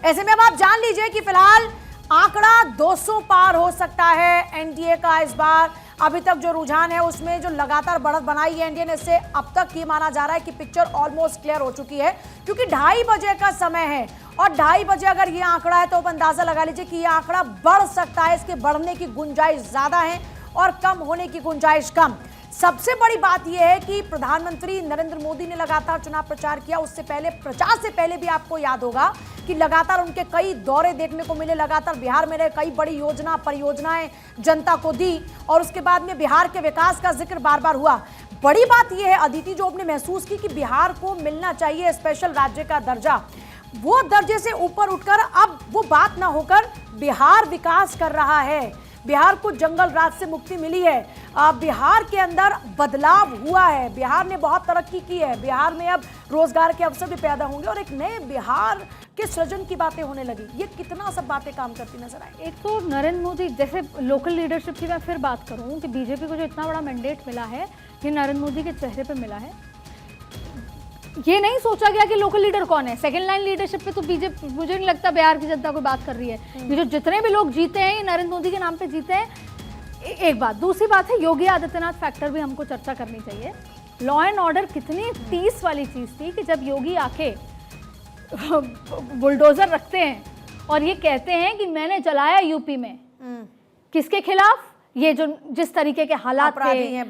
ऐसे में अब आप जान लीजिए कि फिलहाल आंकड़ा 200 पार हो सकता है एनडीए का इस बार। अभी तक जो रुझान है उसमें जो लगातार बढ़त बनाई है एनडीए ने, इससे अब तक ये माना जा रहा है कि पिक्चर ऑलमोस्ट क्लियर हो चुकी है, क्योंकि 2:30 बजे का समय है और 2:30 बजे अगर ये आंकड़ा है तो आप अंदाजा लगा लीजिए कि ये आंकड़ा बढ़ सकता है। इसके बढ़ने की गुंजाइश ज्यादा है और कम होने की गुंजाइश कम। सबसे बड़ी बात यह है कि प्रधानमंत्री नरेंद्र मोदी ने लगातार चुनाव प्रचार किया। उससे पहले, प्रचार से पहले भी आपको याद होगा कि लगातार उनके कई दौरे देखने को मिले, लगातार बिहार में रहे, कई बड़ी योजना परियोजनाएं जनता को दी और उसके बाद में बिहार के विकास का जिक्र बार बार हुआ। बड़ी बात यह है अदिति, जो आपने महसूस की कि बिहार को मिलना चाहिए स्पेशल राज्य का दर्जा, वो दर्जे से ऊपर उठकर अब वो बात ना होकर बिहार विकास कर रहा है। बिहार को जंगल राज से मुक्ति मिली है, बिहार के अंदर बदलाव हुआ है, बिहार ने बहुत तरक्की की है, बिहार में अब रोजगार के अवसर भी पैदा होंगे और एक नए बिहार के सृजन की बातें होने लगी। ये कितना सब बातें काम करती नजर आई। एक तो नरेंद्र मोदी, जैसे लोकल लीडरशिप की मैं फिर बात करूं कि बीजेपी को जो इतना बड़ा मैंडेट मिला है ये नरेंद्र मोदी के चेहरे पर मिला है। ये नहीं सोचा गया कि लोकल लीडर कौन है। सेकंड लाइन लीडरशिप पे तो बीजेपी, मुझे नहीं लगता बिहार की जनता कोई बात कर रही है। ये जो जितने भी लोग जीते हैं ये नरेंद्र मोदी के नाम पे जीते हैं। एक बात, दूसरी बात है योगी आदित्यनाथ फैक्टर भी हमको चर्चा करनी चाहिए। लॉ एंड ऑर्डर कितनी टीस वाली चीज थी कि जब योगी आके बुलडोजर रखते हैं और ये कहते हैं कि मैंने चलाया यूपी में, किसके खिलाफ? ये जो जिस तरीके के हालात थे,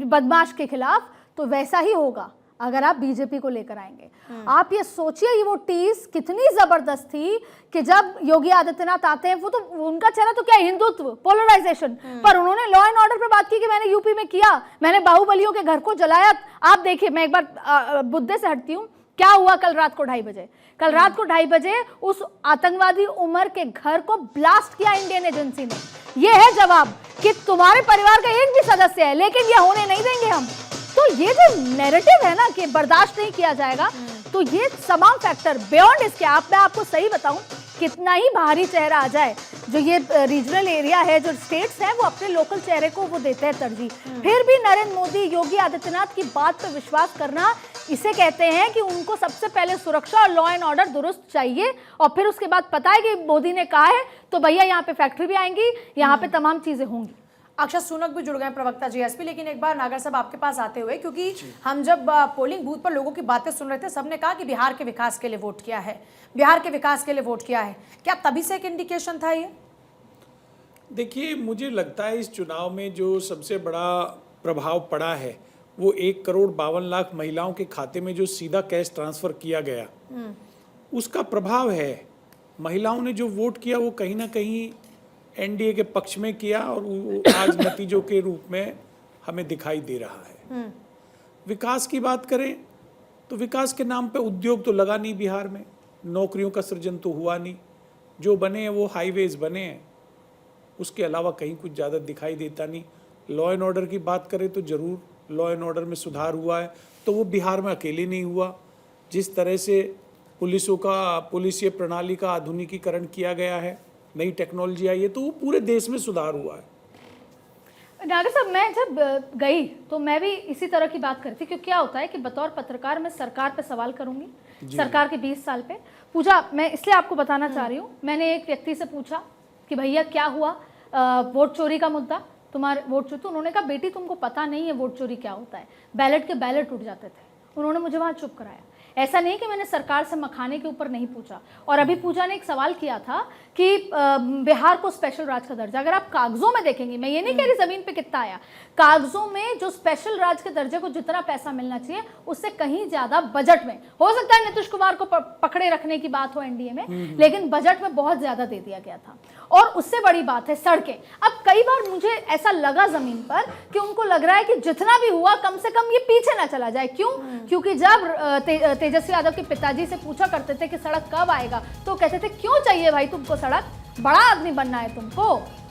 बदमाश के खिलाफ। तो वैसा ही होगा अगर आप बीजेपी को लेकर आएंगे। आप ये सोचिए ये वो टीस कितनी जबरदस्त थी कि जब योगी आदित्यनाथ आते हैं, वो तो उनका चेहरा तो क्या, हिंदुत्व, पोलराइजेशन, पर उन्होंने लॉ एंड ऑर्डर पर बात की कि मैंने यूपी में किया, मैंने बाहुबलियों के घर को जलाया। आप देखिए, मैं एक बार मुद्दे से हटती हूँ, क्या हुआ कल रात को 2:30 बजे? कल रात को 2:30 बजे उस आतंकवादी उमर के घर को ब्लास्ट किया इंडियन एजेंसी ने। ये है जवाब कि तुम्हारे परिवार का एक भी सदस्य है, लेकिन ये होने नहीं देंगे हम। तो ये जो नैरेटिव है ना कि बर्दाश्त नहीं किया जाएगा, तो ये तमाम फैक्टर बियॉन्ड इसके, मैं आपको सही बताऊं, कितना ही बाहरी चेहरा आ जाए, जो ये रीजनल एरिया है, जो स्टेट्स हैं, वो अपने लोकल चेहरे को वो देते हैं तरजीह। फिर भी नरेंद्र मोदी, योगी आदित्यनाथ की बात पर विश्वास करना, इसे कहते हैं कि उनको सबसे पहले सुरक्षा और लॉ एंड ऑर्डर दुरुस्त चाहिए और फिर उसके बाद पता है कि मोदी ने कहा है तो भैया यहाँ पे फैक्ट्री भी आएंगी, यहाँ पे तमाम चीजें होंगी। अक्षत सुनक भी जुड़ गए, प्रवक्ता जीएसपी। लेकिन एक बार नागर साहब आपके पास आते हुए, क्योंकि हम जब पोलिंग बूथ पर लोगों की बातें सुन रहे थे, सबने कहा कि बिहार के विकास के लिए वोट किया है, बिहार के विकास के लिए वोट किया है। क्या तभी से एक इंडिकेशन था ये? देखिए, मुझे लगता है इस चुनाव में जो सबसे बड़ा प्रभाव पड़ा है वो 1,52,00,000 महिलाओं के खाते में जो सीधा कैश ट्रांसफर किया गया, उसका प्रभाव है। महिलाओं ने जो वोट किया वो कहीं ना कहीं एनडीए के पक्ष में किया और वो आज नतीजों के रूप में हमें दिखाई दे रहा है। विकास की बात करें तो विकास के नाम पे उद्योग तो लगा नहीं बिहार में, नौकरियों का सृजन तो हुआ नहीं, जो बने हैं वो हाईवेज बने हैं, उसके अलावा कहीं कुछ ज़्यादा दिखाई देता नहीं। लॉ एंड ऑर्डर की बात करें तो ज़रूर लॉ एंड ऑर्डर में सुधार हुआ है, तो वो बिहार में अकेले नहीं हुआ। जिस तरह से पुलिसीय प्रणाली का आधुनिकीकरण किया गया है, नई टेक्नोलॉजी आई है, तो वो पूरे देश में सुधार हुआ है। नागर साहब, मैं जब गई तो मैं भी इसी तरह की बात करती, क्योंकि क्या होता है कि बतौर पत्रकार मैं सरकार पे सवाल करूंगी, सरकार के 20 साल पे। पूछा, मैं इसलिए आपको बताना चाह रही हूँ, मैंने एक व्यक्ति से पूछा कि भैया क्या हुआ, वोट चोरी का मुद्दा, तुम्हारे वोट चोरी? तो उन्होंने कहा बेटी तुमको पता नहीं है वोट चोरी क्या होता है, बैलेट के बैलेट उठ जाते थे। उन्होंने मुझे वहाँ चुप कराया। ऐसा नहीं कि मैंने सरकार से मखाने के ऊपर नहीं पूछा। और अभी पूजा ने एक सवाल किया था कि बिहार को स्पेशल राज्य का दर्जा, अगर आप कागजों में देखेंगे, मैं ये नहीं कह रही जमीन पे कितना आया, कागजों में जो स्पेशल राज्य के दर्जे को जितना पैसा मिलना चाहिए उससे कहीं ज्यादा बजट में, हो सकता है नीतीश कुमार को पकड़े रखने की बात हो एनडीए में, लेकिन बजट में बहुत ज्यादा दे दिया गया था। और उससे बड़ी बात है सड़कें। अब कई बार मुझे ऐसा लगा जमीन पर कि उनको लग रहा है कि जितना भी हुआ कम से कम ये पीछे ना चला जाए। क्यों? क्योंकि जब तेजस्वी यादव के पिताजी से पूछा करते थे कि सड़क कब आएगा, तो कहते थे क्यों चाहिए भाई तुमको सड़क, बड़ा आदमी बनना है तुमको,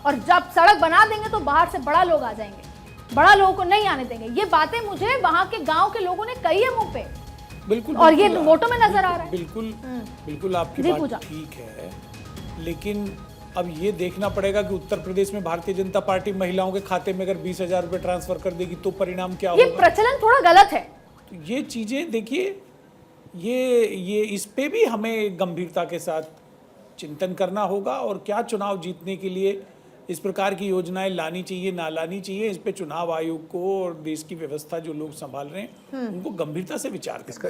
और जब सड़क बना देंगे तो बाहर से बड़ा लोग आ जाएंगे, बड़ा लोगों को नहीं आने देंगे। ये बातें मुझे वहां के गांव के लोगों ने कही है मुंह पे, बिल्कुल, और ये वोटों में नजर आ रहा है। बिल्कुल बिल्कुल आपकी बात ठीक है, लेकिन अब ये देखना पड़ेगा कि उत्तर प्रदेश में भारतीय जनता पार्टी महिलाओं के खाते में अगर 20,000 रुपए ट्रांसफर कर देगी तो परिणाम क्या होगा। ये प्रचलन थोड़ा गलत है। तो ये चीजें देखिए, ये इस पे भी हमें गंभीरता के साथ चिंतन करना होगा और क्या चुनाव जीतने के लिए इस प्रकार की योजनाएं लानी चाहिए ना लानी चाहिए, इस पे चुनाव आयोग को और देश की व्यवस्था जो लोग संभाल रहे हैं उनको गंभीरता से विचार करना।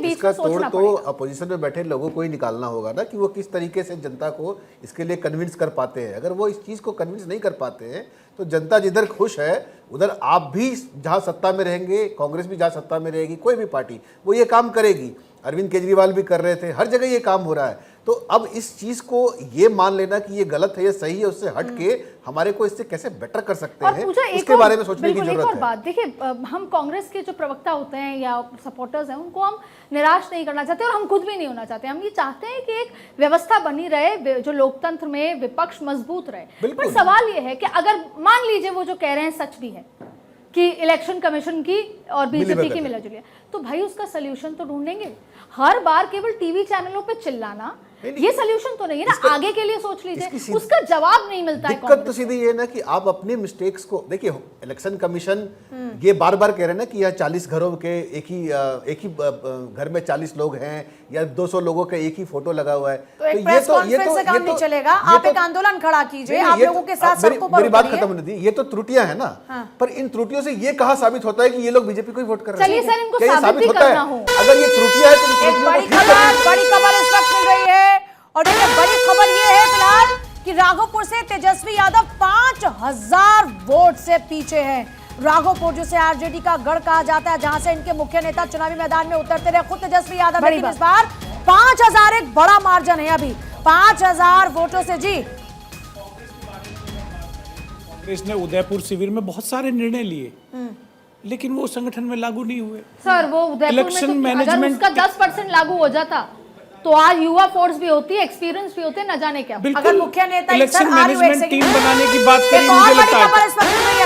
इसका तोड़ तो अपोजिशन में बैठे लोगों को ही निकालना होगा ना, कि वो किस तरीके से जनता को इसके लिए कन्विंस कर पाते हैं। अगर वो इस चीज़ को कन्विंस नहीं कर पाते हैं तो जनता जिधर खुश है उधर आप भी जहाँ सत्ता में रहेंगे, कांग्रेस भी जहाँ सत्ता में रहेगी, कोई भी पार्टी वो ये काम करेगी। अरविंद केजरीवाल भी कर रहे थे, हर जगह ये काम हो रहा है। तो अब इस चीज को ये मान लेना कि ये गलत है या सही है, उससे हट के हमारे को इससे कैसे बेटर कर सकते हैं उसके बारे में सोचने की जरूरत है। बात देखिए, हम कांग्रेस के जो प्रवक्ता होते हैं या सपोर्टर्स हैं उनको हम निराश नहीं करना चाहते और हम खुद भी नहीं होना चाहते। हम ये चाहते हैं कि एक व्यवस्था बनी रहे, जो लोकतंत्र में विपक्ष मजबूत रहे। पर सवाल ये है कि अगर मान लीजिए वो जो कह रहे हैं सच भी है कि इलेक्शन कमीशन की और बीजेपी की मिलाजुली है, तो भाई उसका सोल्यूशन तो ढूंढेंगे। हर बार केवल टीवी चैनलों पे चिल्लाना ये सोल्यूशन तो नहीं है ना। आगे के लिए सोच लीजिए, उसका जवाब नहीं मिलता है। दिक्कत तो सीधी ये ना कि आप अपने मिस्टेक्स को देखिए। इलेक्शन कमीशन ये बार बार कह रहे हैं ना कि यह 40 घरों के एक ही घर में 40 लोग हैं या 200 लोगों का एक ही फोटो लगा हुआ है, तो ये तो काम नहीं चलेगा। आप एक आंदोलन खड़ा कीजिए, आप लोगों के साथ सड़कों पर मेरी बात खत्म होने दी। ये तो त्रुटियां है ना, पर इन त्रुटियों से ये कहा साबित होता है कि ये लोग बीजेपी को ही वोट कर रहे हैं। चलिए सर, इनको साबित होता है। अगर ये त्रुटियां है तो बड़ी खबर इस वक्त मिल रही है और देखिए बड़ी खबर ये है फिलहाल कि राघोपुर से तेजस्वी यादव 5000 वोट से पीछे हैं। राघोपुर जिसे आरजेडी का गढ़ कहा जाता है, जहां से इनके मुख्य नेता चुनावी मैदान में उतरते रहे खुद तेजस्वी यादव, लेकिन इस बार 5000 एक बड़ा मार्जिन है। अभी 5000 वोटों से जीत। कांग्रेस ने उदयपुर शिविर में बहुत सारे निर्णय लिए लेकिन वो संगठन में लागू नहीं हुए। सर वो उदयपुर में अगर उसका 10% लागू हो जाता तो आज युवा फोर्स भी होती है, एक्सपीरियंस भी होते हैं, न जाने क्या। अगर मुख्य नेता इलेक्शन मैनेजमेंट टीम बनाने की बात करें, मुझे लगता है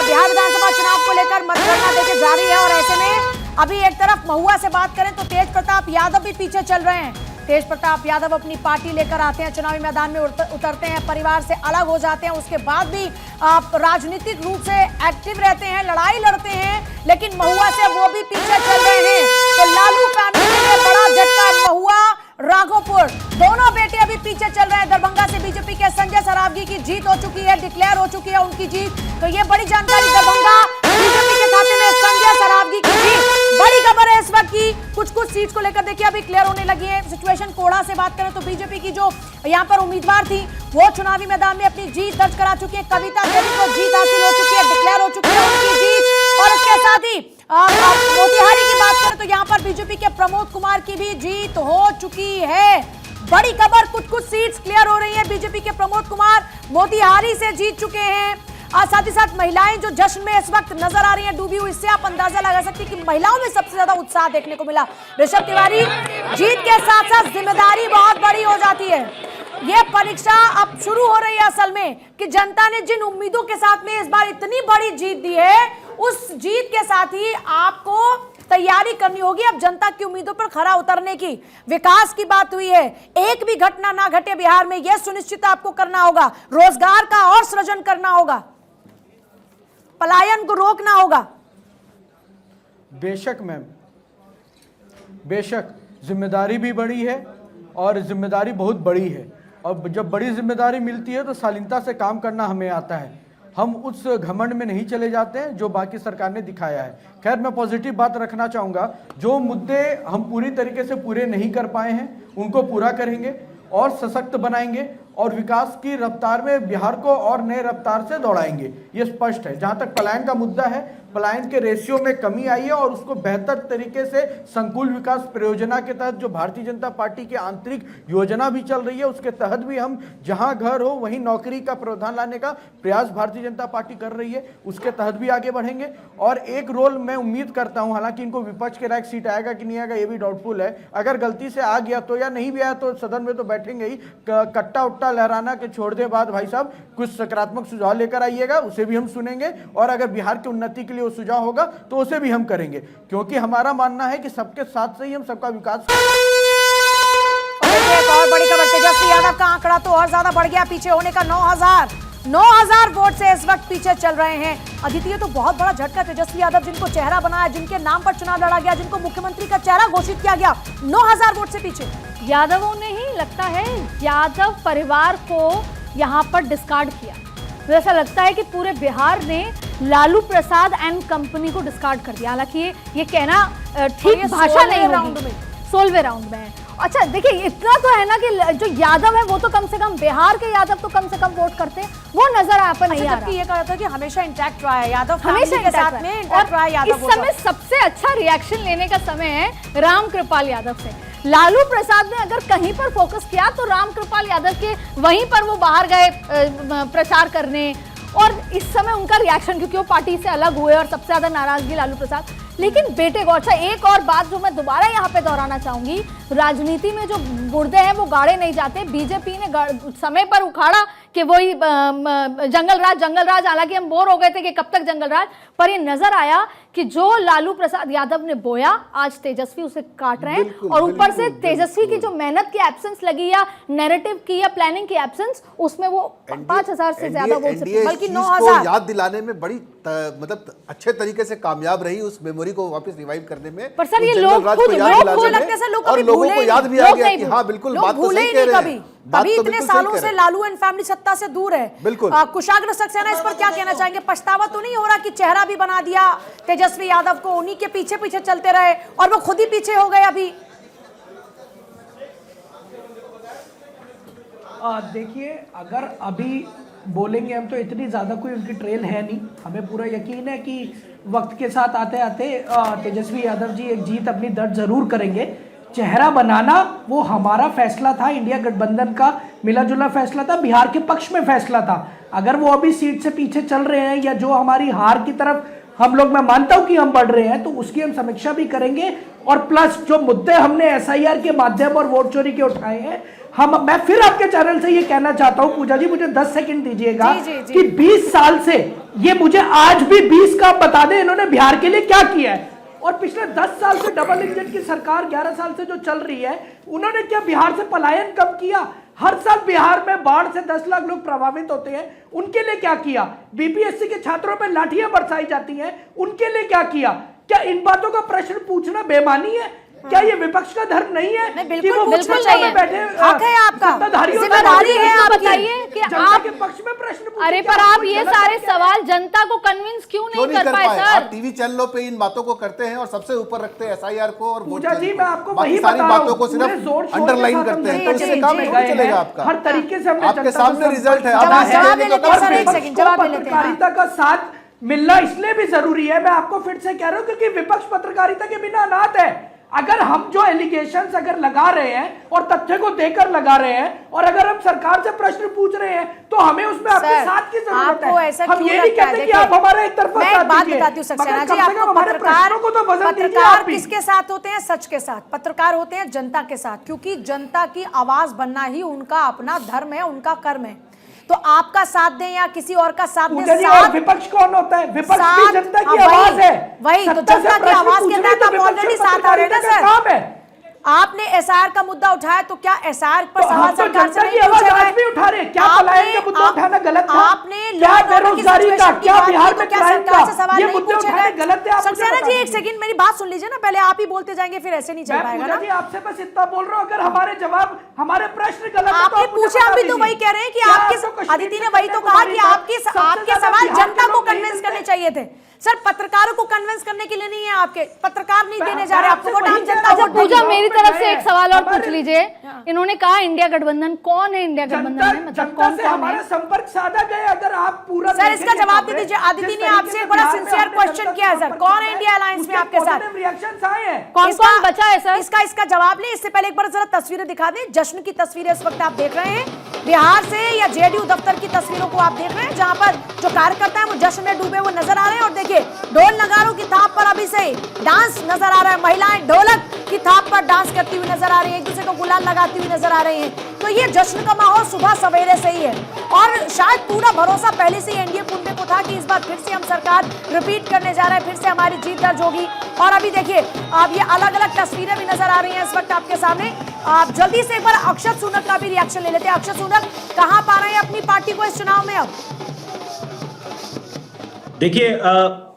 बिहार विधानसभा चुनाव को लेकर मतगणना देखिए जारी है और ऐसे में अभी एक तरफ महुआ से बात करें तो तेज प्रताप यादव भी पीछे चल रहे हैं। तेज प्रताप यादव अपनी पार्टी लेकर आते हैं, चुनावी मैदान में उतरते हैं, परिवार से अलग हो जाते हैं, उसके बाद भी राजनीतिक रूप से एक्टिव रहते हैं, लड़ाई लड़ते हैं, लेकिन महुआ से वो भी पीछे चल रहे हैं। तो लालू फैमिली के लिए बड़ा झटका। महुआ राघोपुर दोनों बेटे अभी पीछे चल रहे हैं। दरभंगा से बीजेपी के संजय सरावगी की जीत हो चुकी है, डिक्लेयर हो चुकी है उनकी जीत। तो ये बड़ी जानकारी, दरभंगा बीजेपी के खाते में संजय सरावगी की जीत। बड़ी खबर है इस वक्त की कुछ सीट को लेकर देखिए अभी क्लियर होने लगी है सिचुएशन। कोढ़ा से बात करें तो बीजेपी की जो यहाँ पर उम्मीदवार थी वो चुनावी मैदान में अपनी जीत दर्ज करा चुकी है। कविता देवी को जीत हासिल हो चुकी है, डिक्लेयर हो चुकी है उनकी जीत। और इसके साथ ही मोतिहारी की बात करें तो यहाँ पर बीजेपी के प्रमोद कुमार की भी जीत हो चुकी है। बड़ी खबर, कुछ सीट्स क्लियर हो रही है। बीजेपी के प्रमोद कुमार मोतिहारी से जीत चुके हैं। और साथ ही साथ महिलाएं जो जश्न में इस वक्त नजर आ रही हैं डूबी हुई, इससे आप अंदाजा लगा सकते हैं कि महिलाओं में सबसे ज्यादा उत्साह देखने को मिला। ऋषभ तिवारी, जीत के साथ साथ जिम्मेदारी बहुत बड़ी हो जाती है। ये परीक्षा अब शुरू हो रही है असल में कि जनता ने जिन उम्मीदों के साथ में इस बार इतनी बड़ी जीत दी है, उस जीत के साथ ही आपको तैयारी करनी होगी अब जनता की उम्मीदों पर खरा उतरने की। विकास की बात हुई है, एक भी घटना ना घटे बिहार में, यह सुनिश्चित आपको करना होगा। रोजगार का और सृजन करना होगा, पलायन को रोकना होगा। बेशक मैम, बेशक जिम्मेदारी भी बड़ी है और जिम्मेदारी बहुत बड़ी है। और जब बड़ी जिम्मेदारी मिलती है तो शालीनता से काम करना हमें आता है। हम उस घमंड में नहीं चले जाते हैं जो बाकी सरकार ने दिखाया है। खैर, मैं पॉजिटिव बात रखना चाहूँगा, जो मुद्दे हम पूरी तरीके से पूरे नहीं कर पाए हैं उनको पूरा करेंगे और सशक्त बनाएंगे और विकास की रफ्तार में बिहार को और नए रफ्तार से दौड़ाएंगे, ये स्पष्ट है। जहाँ तक पलायन का मुद्दा है, पलायन के रेशियो में कमी आई है और उसको बेहतर तरीके से संकुल विकास परियोजना के तहत जो भारतीय जनता पार्टी की आंतरिक योजना भी चल रही है, उसके तहत भी हम जहां घर हो वहीं नौकरी का प्रावधान लाने का प्रयास भारतीय जनता पार्टी कर रही है, उसके तहत भी आगे बढ़ेंगे। और एक रोल मैं उम्मीद करता हूं, हालांकि इनको विपक्ष के लायक सीट आएगा कि नहीं आएगा ये भी डाउटफुल है, अगर गलती से आ गया तो, या नहीं भी आया तो सदन में तो बैठेंगे ही, कट्टा उट्टा लहराना के छोड़ दे बाद भाई साहब कुछ सकारात्मक सुझाव लेकर आइएगा, उसे भी हम सुनेंगे। और अगर बिहार की उन्नति के लिए वो सुझाव होगा तो उसे भी हम करेंगे, क्योंकि हमारा मानना है कि सबके साथ से ही हम सबका विकास। एक और बड़ी खबर, तेजस्वी यादव का आंकड़ा तो और ज्यादा बढ़ गया, पीछे होने का 9000। 9000 वोट से इस वक्त पीछे चल रहे हैं। अदिति, ये तो बहुत बड़ा झटका। तेजस्वी यादव जिनको चेहरा बनाया, जिनके नाम पर चुनाव लड़ा गया, जिनको मुख्यमंत्री का चेहरा घोषित किया गया, 9000 वोट से पीछे। यादवों ने ही लगता है यादव परिवार को यहाँ पर डिस्कार्ड किया। तो ऐसा लगता है कि पूरे बिहार ने लालू प्रसाद एंड कंपनी को डिस्कार्ड कर दिया। हालांकि ये कहना ठीक भाषा नहीं होगी। 16वें राउंड में है। अच्छा देखिए, इतना तो है ना कि जो यादव है वो तो कम से कम, बिहार के यादव तो कम से कम वोट करते हैं, वो नजर आप नहीं आ रहा। ये कहा था कि हमेशा इंटैक्ट रहा है यादव, हमेशा के साथ में इंटैक्ट रहा है यादव। इस समय सबसे अच्छा रिएक्शन लेने का समय है रामकृपाल यादव से। लालू प्रसाद ने अगर कहीं पर फोकस किया तो रामकृपाल यादव के वहीं पर वो बाहर गए प्रचार करने, और इस समय उनका रिएक्शन, क्योंकि वो पार्टी से अलग हुए और सबसे ज्यादा नाराजगी लालू प्रसाद। लेकिन बेटे को, अच्छा एक और बात जो मैं दोबारा यहाँ पे दोहराना चाहूंगी, राजनीति में जो गुर्दे हैं वो गाड़े नहीं जाते। बीजेपी ने समय पर उखाड़ा कि वही जंगल राज, हालांकि हम बोर हो गए थे कि कब तक जंगल राज, पर ये नजर आया कि जो लालू प्रसाद यादव ने बोया आज तेजस्वी उसे काट रहे हैं। और ऊपर से तेजस्वी की जो मेहनत की एब्सेंस लगी या नैरेटिव की या प्लानिंग की एब्सेंस, उसमें वो 5000 से ज्यादा वोट से, बल्कि 9000 याद दिलाने में बड़ी मतलब अच्छे तरीके से कामयाब रही, उस मेमोरी को वापस रिवाइव करने में। पर सर ये लोग खुद और लोगों को याद भी आ गया कि हाँ बिल्कुल बात तो सही कह रहे हैं। अभी इतने सालों से लालू एंड फैमिली सत्ता से दूर है। बिल्कुल। कुशाग्र सक्सेना इस पर क्या कहना चाहेंगे? पछतावा तो नहीं हो रहा कि चेहरा भी बना दिया तेजस्वी यादव को, उन्हीं के पीछे पीछे चलते रहे और वो खुद ही पीछे हो गए अभी? देखिए, अगर अभी बोलेंगे हम तो इतनी ज़्यादा कोई उनकी ट्रेल है नहीं। हमें पूरा यकीन है कि वक्त के साथ आते आते तेजस्वी यादव जी एक जीत अपनी दर्ज जरूर करेंगे। चेहरा बनाना वो हमारा फैसला था, इंडिया गठबंधन का मिला जुला फैसला था, बिहार के पक्ष में फैसला था। अगर वो अभी सीट से पीछे चल रहे हैं या जो हमारी हार की तरफ हम लोग, मैं मानता हूं कि हम बढ़ रहे हैं, तो उसकी हम समीक्षा भी करेंगे। और प्लस जो मुद्दे हमने SIR के माध्यम और वोट चोरी के उठाए हैं, मैं फिर आपके चैनल से ये कहना चाहता हूं, पूजा जी मुझे 10 सेकंड दीजिएगा कि 20 साल से ये, मुझे आज भी 20 का बता दें इन्होंने बिहार के लिए क्या किया है। और पिछले 10 साल से डबल इंजन की सरकार 11 साल से जो चल रही है, उन्होंने क्या बिहार से पलायन कम किया? हर साल बिहार में बाढ़ से 10 लाख लोग प्रभावित होते हैं, उनके लिए क्या किया? BPSC के छात्रों पर लाठियां बरसाई जाती हैं, उनके लिए क्या किया? क्या इन बातों का प्रश्न पूछना बेमानी है? क्या ये विपक्ष का धर्म नहीं है? बिल्कुल, कि वो बिल्कुल नहीं है। बैठे हक है आपका, जिम्मेदारी है आपकी। बताइए कि आप के पक्ष में प्रश्न पूछे। अरे पर आप ये सारे सवाल जनता को कन्विंस क्यों नहीं कर पाए सर? आप टीवी चैनलों पे इन बातों को करते हैं और सबसे ऊपर रखते हैं SIR को और पूजा जी, मैं आपको बाकी सारी बातों को सिर्फ अंडरलाइन करते हैं, तो इससे काम नहीं चलेगा आपका। हर तरीके से हमने आपके सामने रिजल्ट है। पत्रकारिता का साथ मिलना इसलिए भी जरूरी है, मैं आपको फिर से कह रहा हूं, क्योंकि विपक्ष पत्रकारिता के बिना अनाथ है। अगर हम जो एलिगेशंस अगर लगा रहे हैं और तथ्य को देकर लगा रहे हैं, और अगर हम सरकार से प्रश्न पूछ रहे हैं, तो हमें उसमें आपके साथ की जरूरत है। हम ये नहीं कहते कि आप हमारा एक तरफा मैं एक बात बताती हूँ सक्सेना जी, आपको पत्रकार किसके साथ होते हैं? सच के साथ। पत्रकार होते हैं जनता के साथ, क्योंकि जनता की आवाज बनना ही उनका अपना धर्म है, उनका कर्म है। तो आपका साथ दें या किसी और का साथ दें, साथ विपक्ष कौन होता है? विपक्ष भी जनता की आवाज है। वही तो जनता की आवाज के तहत आप ऑलरेडी साथ आ रहे हैं ना सर। आपने SIR का मुद्दा उठाया, तो क्या SIR पर सवाल सरकार से नहीं पूछे गए? उठा रहे, क्या पलायन का मुद्दा उठाना गलत था? आपने बेरोजगारी का, क्या बिहार में क्राइम का, सवाल नहीं मुद्दे पूछे उठाने गलत है? सक्सेना जी एक सेकंड मेरी बात सुन लीजिए ना, पहले आप ही बोलते जाएंगे, फिर ऐसे नहीं चल पाएगा ना। आपसे बस इतना बोल रहा हूँ, अगर हमारे जवाब, हमारे प्रश्न गलत है, आपने पूछा, हम भी तो वही कह रहे हैं कि आपके, अदिति ने वही तो कहा कि आपके सवाल जनता को कन्विंस करने चाहिए थे सर। पत्रकारों को कन्विंस करने के लिए नहीं है, आपके पत्रकार नहीं देने जा रहे आपको, जनता। पूजा मेरी तरफ से एक सवाल और पूछ लीजिए। इन्होंने कहा इंडिया गठबंधन, कौन है इंडिया गठबंधन में? मतलब कौन से हमारा संपर्क साधा गए? अगर आप पूरा सर इसका जवाब दे दीजिए। अदिति ने आपसे बड़ा सिंसियर क्वेश्चन किया है सर, कौन है इंडिया अलायंस में आपके साथ? रिएक्शंस आए हैं, कौन कौन बचा है सर? इसका जवाब ले। इससे पहले एक बार जरा तस्वीरें दिखा दें। जश्न की तस्वीरें इस वक्त आप देख रहे हैं बिहार से, या JDU दफ्तर की तस्वीरों को आप देख रहे हैं, जहां पर जो कार्यकर्ता है वो जश्न में डूबे हुए नजर आ रहे हैं। और देखिए ढोल नगारों की थाप पर अभी से डांस नजर आ रहा है, महिलाएं ढोलक की थाप पर डांस करती हुई नजर आ रही है, एक दूसरे को गुलाल लगाती हुई नजर आ रही हैं। तो ये जश्न का माहौल सुबह सवेरे से ही है और शायद पूरा भरोसा पहले से ही एनडीए कुंबे को था कि इस बार फिर से हम सरकार रिपीट करने जा रहे हैं, फिर से हमारी जीत दर्ज होगी। और अभी देखिए अब ये अलग अलग तस्वीरें भी नजर आ रही हैं इस वक्त आपके सामने। आप जल्दी से एक बार अक्षत सूनक का भी रिएक्शन ले लेते हैं। अक्षत सूनक कहां पा रहे हैं अपनी पार्टी को इस चुनाव में? अब देखिए,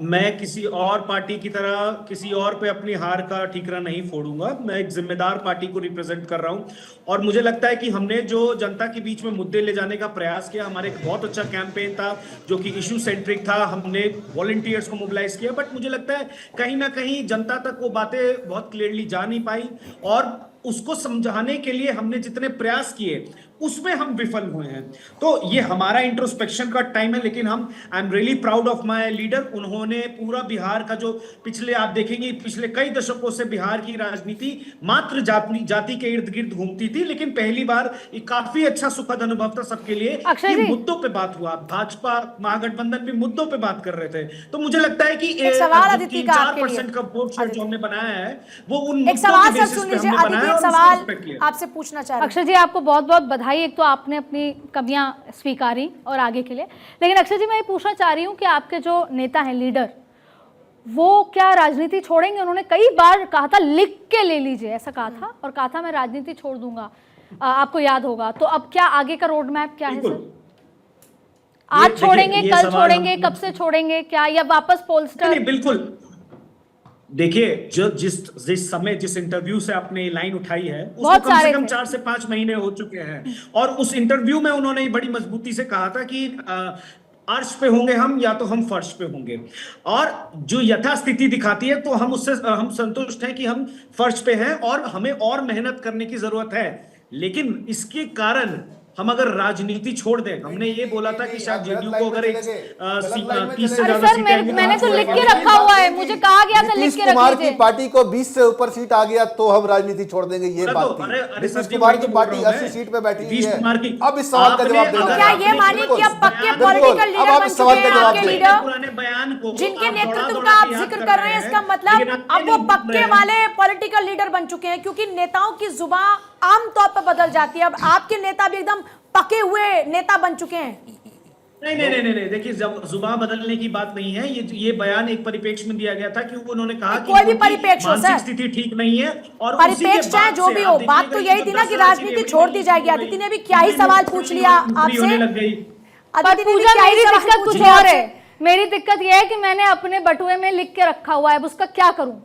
मैं किसी और पार्टी की तरह किसी और पे अपनी हार का ठीकरा नहीं फोड़ूंगा। मैं एक जिम्मेदार पार्टी को रिप्रेजेंट कर रहा हूं और मुझे लगता है कि हमने जो जनता के बीच में मुद्दे ले जाने का प्रयास किया, हमारे एक बहुत अच्छा कैंपेन था जो कि इशू सेंट्रिक था। हमने वॉलंटियर्स को मोबिलाइज किया, बट मुझे लगता है कहीं ना कहीं जनता तक वो बातें बहुत क्लियरली जा नहीं पाई और उसको समझाने के लिए हमने जितने प्रयास किए उसमें हम विफल हुए हैं। तो ये हमारा इंट्रोस्पेक्शन का टाइम है, लेकिन I am really proud of my leader. उन्होंने पूरा बिहार का जो पिछले आप देखेंगे पिछले कई दशकों से बिहार की राजनीति मात्र जाति के इर्द गिर्द घूमती थी, लेकिन पहली बार काफी अच्छा सुखद अनुभव था सबके लिए कि मुद्दों पे बात हुआ। भाजपा महागठबंधन भी मुद्दों पे बात कर रहे थे। तो मुझे लगता है कि 3-4% का वोट शेयर जो हमने बनाया है वो उन एक सवाल सर सुन लीजिए, एक सवाल आपसे पूछना चाह रहे हैं। अक्षय जी आपको बहुत बहुत बधाई। एक तो आपने अपनी कमियां स्वीकारी और आगे के लिए, लेकिन अक्षय जी मैं ये पूछना चाह रही हूं कि आपके जो नेता हैं, लीडर, वो क्या राजनीति छोड़ेंगे? उन्होंने कई बार कहा था लिख के ले लीजिए, ऐसा कहा था और कहा था मैं राजनीति छोड़ दूंगा, आपको याद होगा। तो अब क्या आगे का रोड मैप क्या है सर? आज छोड़ेंगे, कल छोड़ेंगे, कब से छोड़ेंगे, क्या या वापस पोलस्टर? बिल्कुल, देखिए जो जिस समय जिस इंटरव्यू से आपने लाइन उठाई है उसको कम से कम 4 से 5 महीने हो चुके हैं और उस इंटरव्यू में उन्होंने बड़ी मजबूती से कहा था कि अर्श पे होंगे हम या तो हम फर्श पे होंगे, और जो यथास्थिति दिखाती है तो हम उससे हम संतुष्ट हैं कि हम फर्श पे हैं और हमें और मेहनत करने की जरूरत है। लेकिन इसके कारण हम अगर राजनीति छोड़ दें, हमने ये बोला था कि शायद जेडीयू को अगर 30 से ज्यादा सीटें, मैंने तो लिख के रखा हुआ है, मुझे कहा गया था लिख के रख लीजिए। की पार्टी को 20 से ऊपर सीट आ गया तो हम राजनीति छोड़ देंगे, ये बात थी। नीतीश कुमार की पार्टी 80 सीट पे बैठी हुई है। अब इस सवाल का जवाब देना, क्या ये मानिए कि अब पक्के पॉलिटिकल लीडर बन चुके हैं आपके लीडर, पुराने बयान को जिनके नेतृत्व का आप जिक्र कर रहे हैं? इसका मतलब अब वो पक्के वाले पॉलिटिकल लीडर बन चुके हैं, क्योंकि नेताओं की जुबान आमतौर पर बदल जाती है। अब आपके नेता भी एकदम पके हुए नेता बन चुके हैं। नहीं, देखिए जुबान बदलने की बात नहीं है। ये बयान एक परिप्रेक्ष्य में दिया गया था कि उन्होंने कहा कि कोई भी परिप्रेक्ष्य हो सर, मानसिक स्थिति ठीक नहीं है और परिप्रेक्ष्य चाहे जो भी हो, बात तो यही थी ना कि राजनीति छोड़ दी जाएगी। अदिति ने भी क्या ही सवाल पूछ लिया आपसे। अदिति ने भी क्या ही दिक्कत कुछ और है। मेरी दिक्कत यह है कि मैंने अपने बटुए में लिख के रखा हुआ है, अब उसका क्या करूं?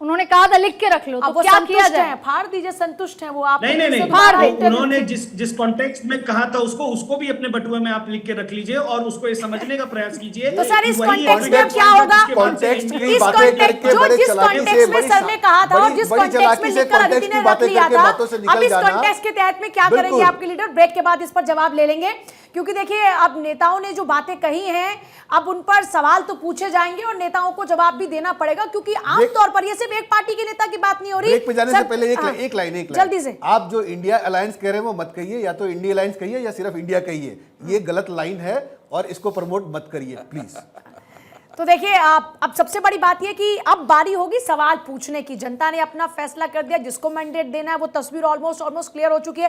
उन्होंने कहा था लिख के रख लो, तो क्या किया जाए? फाड़ दीजिए, संतुष्ट हैं वो आप? नहीं, उन्होंने जिस कॉन्टेक्स्ट में कहा था उसको भी अपने बटुए में आप लिख के रख लीजिए और उसको ये समझने का प्रयास कीजिए। तो सर इस कॉन्टेक्स्ट में क्या होगा? कॉन्टेक्स्ट की बातें करके बड़े जिस कॉन्टेक्स्ट में सर ने कहा था और जिस कॉन्टेक्स्ट में लिखकर अदिति ने रख लिया था, अब इस कॉन्टेक्स्ट के तहत में क्या करेंगे आपके लीडर? ब्रेक के बाद इस पर जवाब ले लेंगे, क्योंकि देखिए अब नेताओं ने जो बातें कही हैं अब उन पर सवाल तो पूछे जाएंगे और नेताओं को जवाब भी देना पड़ेगा, क्योंकि आमतौर पर ये सिर्फ एक पार्टी के नेता की बात नहीं हो रही। ब्रेक पे जाने से पहले एक लाइन जल्दी से, आप जो इंडिया अलायंस कह रहे हैं वो मत कहिए, या तो इंडिया अलायंस कहिए या सिर्फ इंडिया कहिए। ये गलत लाइन है और इसको प्रमोट मत करिए प्लीज। तो देखिए अब सबसे बड़ी बात यह कि अब बारी होगी सवाल पूछने की। जनता ने अपना फैसला कर दिया, जिसको मैंडेट देना है वो तस्वीर ऑलमोस्ट क्लियर हो चुकी है।